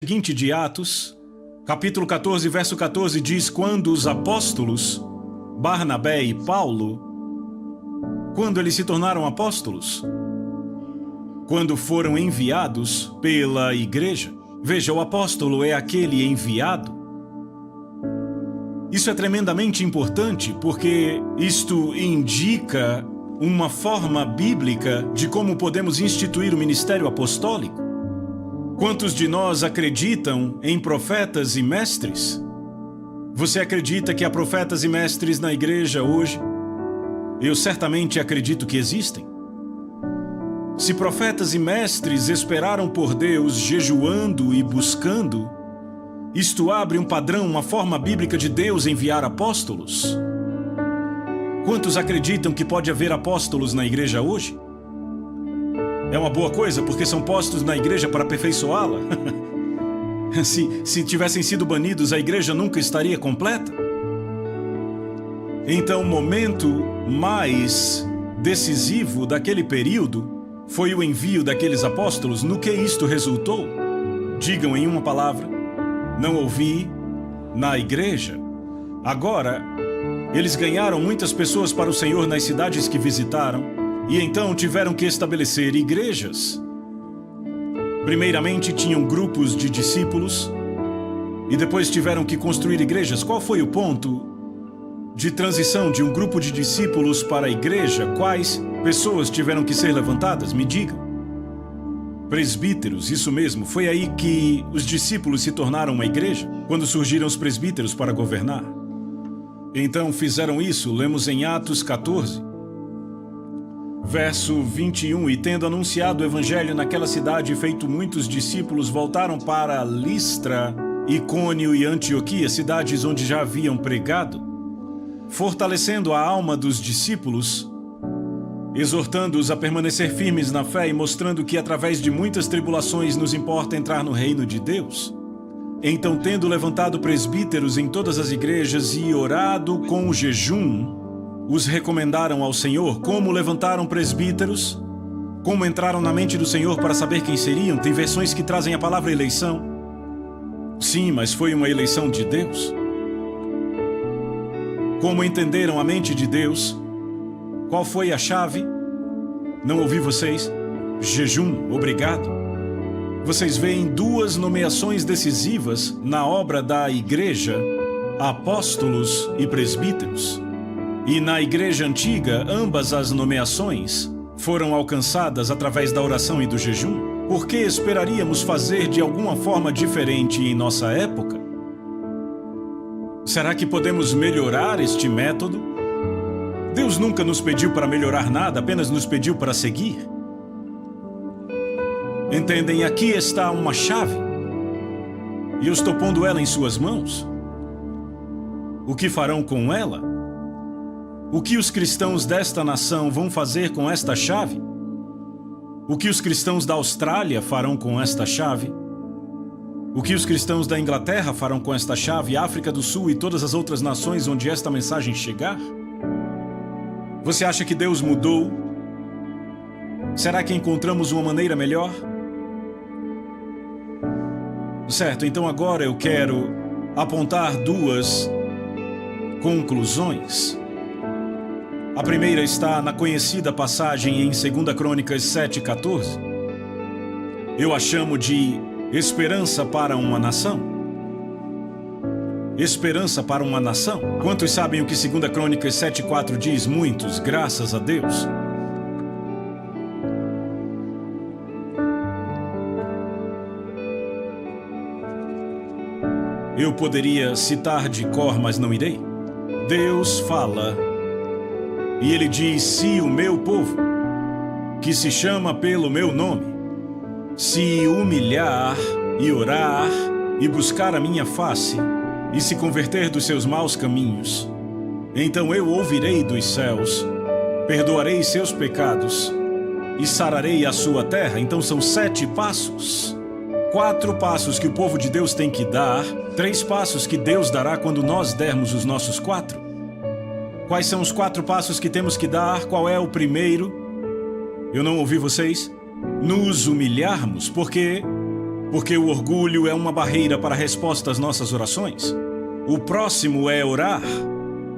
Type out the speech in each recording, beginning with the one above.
Seguinte de Atos, capítulo 14, verso 14, diz: quando os apóstolos, Barnabé e Paulo, quando eles se tornaram apóstolos, quando foram enviados pela igreja. Veja, o apóstolo é aquele enviado. Isso é tremendamente importante porque isto indica uma forma bíblica de como podemos instituir o ministério apostólico. Quantos de nós acreditam em profetas e mestres? Você acredita que há profetas e mestres na igreja hoje? Eu certamente acredito que existem. Se profetas e mestres esperaram por Deus, jejuando e buscando, isto abre um padrão, uma forma bíblica de Deus enviar apóstolos. Quantos acreditam que pode haver apóstolos na igreja hoje? É uma boa coisa, porque são postos na igreja para aperfeiçoá-la. Se tivessem sido banidos, a igreja nunca estaria completa. Então, o momento mais decisivo daquele período foi o envio daqueles apóstolos. No que isto resultou? Digam em uma palavra: não ouvi na igreja. Agora, eles ganharam muitas pessoas para o Senhor nas cidades que visitaram. E então tiveram que estabelecer igrejas. Primeiramente tinham grupos de discípulos e depois tiveram que construir igrejas. Qual foi o ponto de transição de um grupo de discípulos para a igreja? Quais pessoas tiveram que ser levantadas? Me digam. Presbíteros, isso mesmo. Foi aí que os discípulos se tornaram uma igreja, quando surgiram os presbíteros para governar. Então fizeram isso. Lemos em Atos 14. Verso 21, e tendo anunciado o evangelho naquela cidade e feito muitos discípulos, voltaram para Listra, Icônio e Antioquia, cidades onde já haviam pregado, fortalecendo a alma dos discípulos, exortando-os a permanecer firmes na fé e mostrando que através de muitas tribulações nos importa entrar no reino de Deus. Então, tendo levantado presbíteros em todas as igrejas e orado com jejum, os recomendaram ao Senhor. Como levantaram presbíteros? Como entraram na mente do Senhor para saber quem seriam? Tem versões que trazem a palavra eleição. Sim, mas foi uma eleição de Deus. Como entenderam a mente de Deus? Qual foi a chave? Não ouvi vocês? Jejum, obrigado. Vocês veem duas nomeações decisivas na obra da igreja: apóstolos e presbíteros. E na igreja antiga, ambas as nomeações foram alcançadas através da oração e do jejum. Por que esperaríamos fazer de alguma forma diferente em nossa época? Será que podemos melhorar este método? Deus nunca nos pediu para melhorar nada, apenas nos pediu para seguir. Entendem? Aqui está uma chave. E eu estou pondo ela em suas mãos. O que farão com ela? O que os cristãos desta nação vão fazer com esta chave? O que os cristãos da Austrália farão com esta chave? O que os cristãos da Inglaterra farão com esta chave, África do Sul e todas as outras nações onde esta mensagem chegar? Você acha que Deus mudou? Será que encontramos uma maneira melhor? Certo, então agora eu quero apontar duas conclusões. A primeira está na conhecida passagem em 2 Crônicas 7:14. Eu a chamo de esperança para uma nação. Esperança para uma nação. Quantos sabem o que 2 Crônicas 7:4 diz? Muitos, graças a Deus. Eu poderia citar de cor, mas não irei. Deus fala. E ele diz: se o meu povo, que se chama pelo meu nome, se humilhar e orar e buscar a minha face e se converter dos seus maus caminhos, então eu ouvirei dos céus, perdoarei seus pecados e sararei a sua terra. Então são 7 passos. 4 passos que o povo de Deus tem que dar, 3 passos que Deus dará quando nós dermos os nossos 4. Quais são os 4 passos que temos que dar? Qual é o primeiro? Eu não ouvi vocês. Nos humilharmos, porque Porque o orgulho é uma barreira para a resposta às nossas orações. O próximo é orar.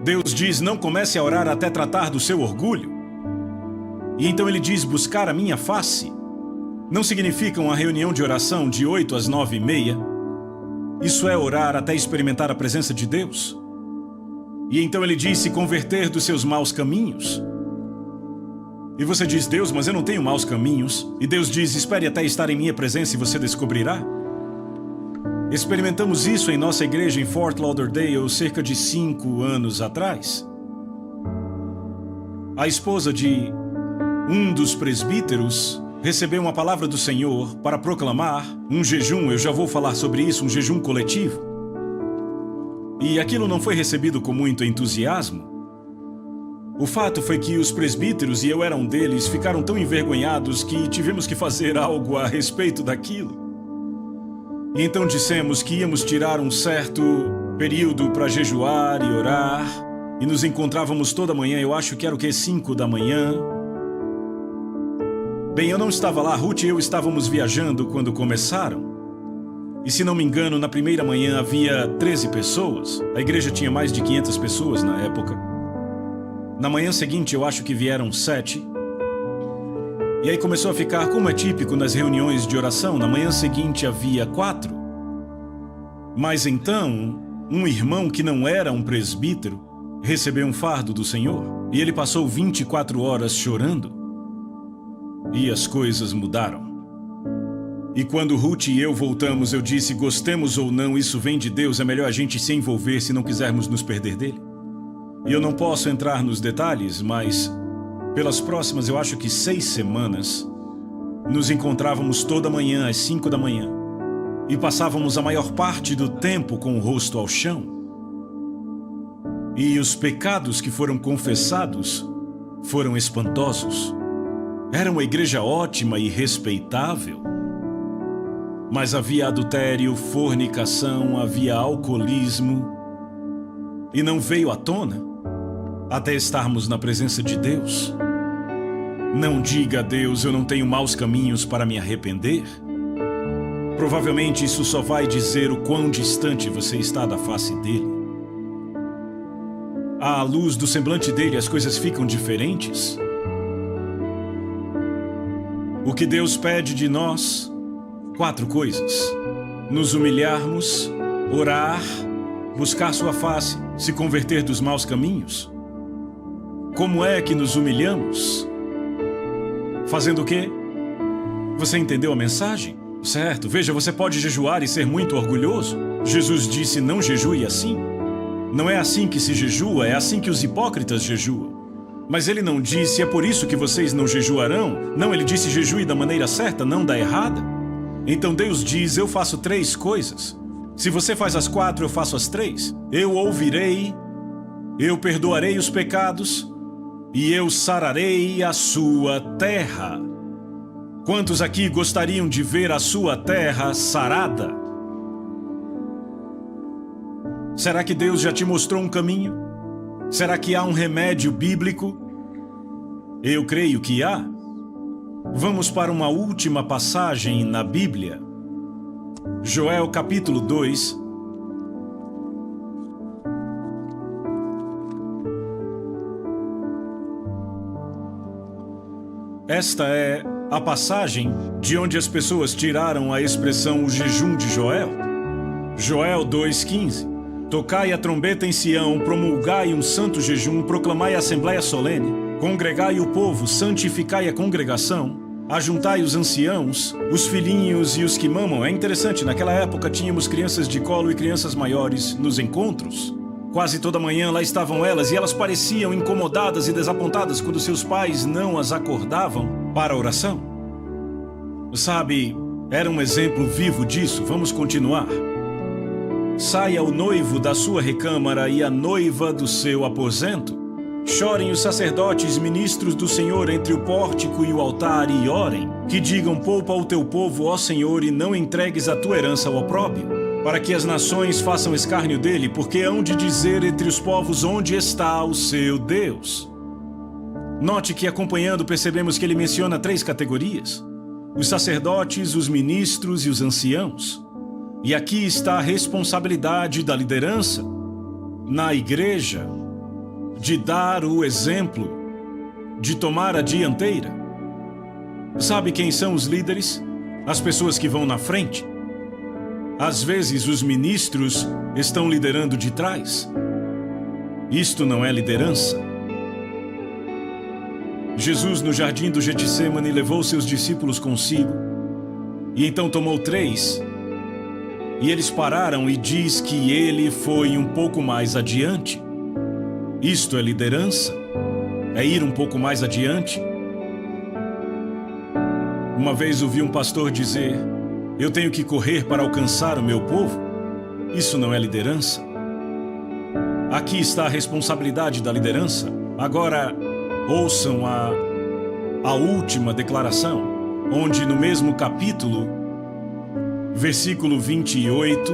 Deus diz, não comece a orar até tratar do seu orgulho. E então ele diz, buscar a minha face. Não significa uma reunião de oração de 8 às 9h30. Isso é orar até experimentar a presença de Deus. E então ele diz, se converter dos seus maus caminhos. E você diz, Deus, mas eu não tenho maus caminhos. E Deus diz, espere até estar em minha presença e você descobrirá. Experimentamos isso em nossa igreja em Fort Lauderdale cerca de 5 anos atrás. A esposa de um dos presbíteros recebeu uma palavra do Senhor para proclamar um jejum, eu já vou falar sobre isso, um jejum coletivo. E aquilo não foi recebido com muito entusiasmo. O fato foi que os presbíteros, e eu era um deles, ficaram tão envergonhados que tivemos que fazer algo a respeito daquilo. E então dissemos que íamos tirar um certo período para jejuar e orar, e nos encontrávamos toda manhã, eu acho que era 5 da manhã. Bem, eu não estava lá, Ruth e eu estávamos viajando quando começaram. E se não me engano, na primeira manhã havia 13 pessoas. A igreja tinha mais de 500 pessoas na época. Na manhã seguinte, eu acho que vieram 7. E aí começou a ficar, como é típico nas reuniões de oração, na manhã seguinte havia 4. Mas então, um irmão que não era um presbítero recebeu um fardo do Senhor. E ele passou 24 horas chorando. E as coisas mudaram. E quando Ruth e eu voltamos, eu disse, gostemos ou não, isso vem de Deus, é melhor a gente se envolver se não quisermos nos perder dele. E eu não posso entrar nos detalhes, mas pelas próximas, eu acho que 6 semanas, nos encontrávamos toda manhã às 5 da manhã e passávamos a maior parte do tempo com o rosto ao chão. E os pecados que foram confessados foram espantosos. Era uma igreja ótima e respeitável, mas havia adultério, fornicação, havia alcoolismo e não veio à tona até estarmos na presença de Deus. Não diga a Deus, eu não tenho maus caminhos para me arrepender. Provavelmente isso só vai dizer o quão distante você está da face dele. À luz do semblante dele, as coisas ficam diferentes. O que Deus pede de nós, 4 coisas. Nos humilharmos, orar, buscar sua face, se converter dos maus caminhos. Como é que nos humilhamos? Fazendo o quê? Você entendeu a mensagem? Certo, veja, você pode jejuar e ser muito orgulhoso. Jesus disse, não jejue assim. Não é assim que se jejua, é assim que os hipócritas jejuam. Mas ele não disse, é por isso que vocês não jejuarão. Não, ele disse, jejue da maneira certa, não da errada. Então Deus diz, eu faço 3 coisas. Se você faz as 4, eu faço as 3. Eu ouvirei, eu perdoarei os pecados e eu sararei a sua terra. Quantos aqui gostariam de ver a sua terra sarada? Será que Deus já te mostrou um caminho? Será que há um remédio bíblico? Eu creio que há. Vamos para uma última passagem na Bíblia. Joel capítulo 2. Esta é a passagem de onde as pessoas tiraram a expressão o jejum de Joel. Joel 2,15. Tocai a trombeta em Sião, promulgai um santo jejum, proclamai a assembleia solene, congregai o povo, santificai a congregação, ajuntai os anciãos, os filhinhos e os que mamam. É interessante, naquela época tínhamos crianças de colo e crianças maiores nos encontros. Quase toda manhã lá estavam elas e elas pareciam incomodadas e desapontadas quando seus pais não as acordavam para a oração. Sabe, era um exemplo vivo disso. Vamos continuar. Saia o noivo da sua recâmara e a noiva do seu aposento. Chorem os sacerdotes, ministros do Senhor, entre o pórtico e o altar, e orem. Que digam, poupa o teu povo, ó Senhor, e não entregues a tua herança ao opróbrio, para que as nações façam escárnio dele, porque hão de dizer entre os povos onde está o seu Deus. Note que, acompanhando, percebemos que ele menciona 3 categorias. os sacerdotes, os ministros e os anciãos. E aqui está a responsabilidade da liderança na igreja de dar o exemplo, de tomar a dianteira. Sabe quem são os líderes? As pessoas que vão na frente. Às vezes, os ministros estão liderando de trás. Isto não é liderança. Jesus, no jardim do Getsêmani, levou seus discípulos consigo. E então tomou 3. E eles pararam e diz que ele foi um pouco mais adiante. Isto é liderança? É ir um pouco mais adiante? Uma vez ouvi um pastor dizer: eu tenho que correr para alcançar o meu povo. Isso não é liderança. Aqui está a responsabilidade da liderança. Agora, ouçam a última declaração, onde no mesmo capítulo, versículo 28,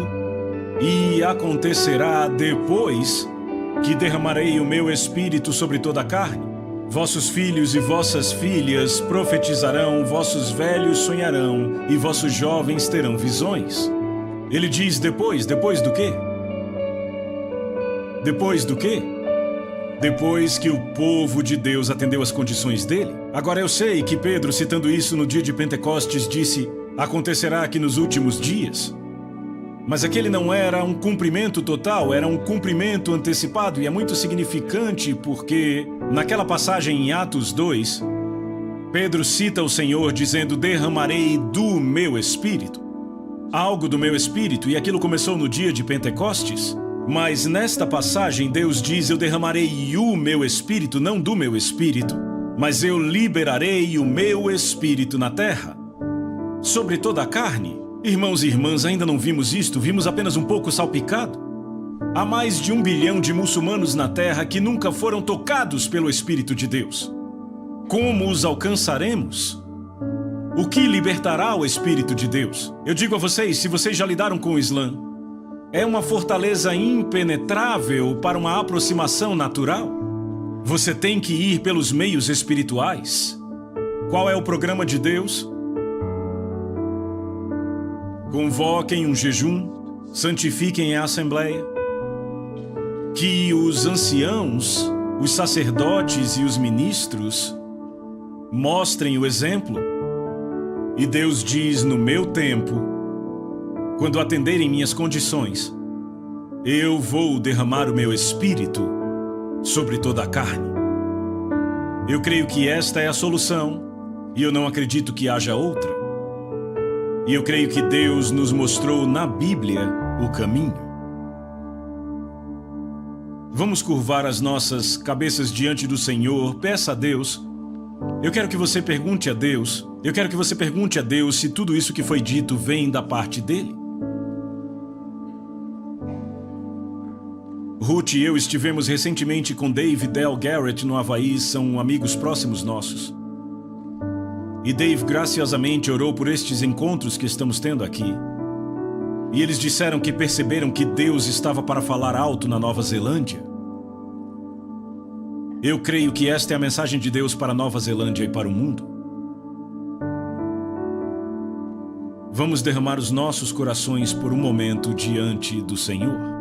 e acontecerá depois que derramarei o meu espírito sobre toda a carne. Vossos filhos e vossas filhas profetizarão, vossos velhos sonharão e vossos jovens terão visões. Ele diz depois do quê? Depois do quê? Depois que o povo de Deus atendeu às condições dele. Agora eu sei que Pedro, citando isso no dia de Pentecostes, disse: acontecerá aqui nos últimos dias. Mas aquele não era um cumprimento total, era um cumprimento antecipado, e é muito significante porque, naquela passagem em Atos 2, Pedro cita o Senhor dizendo: derramarei do meu espírito. Algo do meu espírito, e aquilo começou no dia de Pentecostes. Mas nesta passagem Deus diz: eu derramarei o meu espírito, não do meu espírito, mas eu liberarei o meu espírito na terra, sobre toda a carne. Irmãos e irmãs, ainda não vimos isto, vimos apenas um pouco salpicado. Há mais de 1 bilhão de muçulmanos na Terra que nunca foram tocados pelo Espírito de Deus. Como os alcançaremos? O que libertará o Espírito de Deus? Eu digo a vocês, se vocês já lidaram com o Islã, é uma fortaleza impenetrável para uma aproximação natural. Você tem que ir pelos meios espirituais. Qual é o programa de Deus? Convoquem um jejum, santifiquem a assembleia, que os anciãos, os sacerdotes e os ministros mostrem o exemplo. E Deus diz: no meu tempo, quando atenderem minhas condições, eu vou derramar o meu espírito sobre toda a carne. Eu creio que esta é a solução, e eu não acredito que haja outra. E eu creio que Deus nos mostrou na Bíblia o caminho. Vamos curvar as nossas cabeças diante do Senhor. Peça a Deus. Eu quero que você pergunte a Deus. Eu quero que você pergunte a Deus se tudo isso que foi dito vem da parte dele. Ruth e eu estivemos recentemente com Dave e Del Garrett no Havaí. São amigos próximos nossos. E Dave graciosamente orou por estes encontros que estamos tendo aqui. E eles disseram que perceberam que Deus estava para falar alto na Nova Zelândia. Eu creio que esta é a mensagem de Deus para a Nova Zelândia e para o mundo. Vamos derramar os nossos corações por um momento diante do Senhor.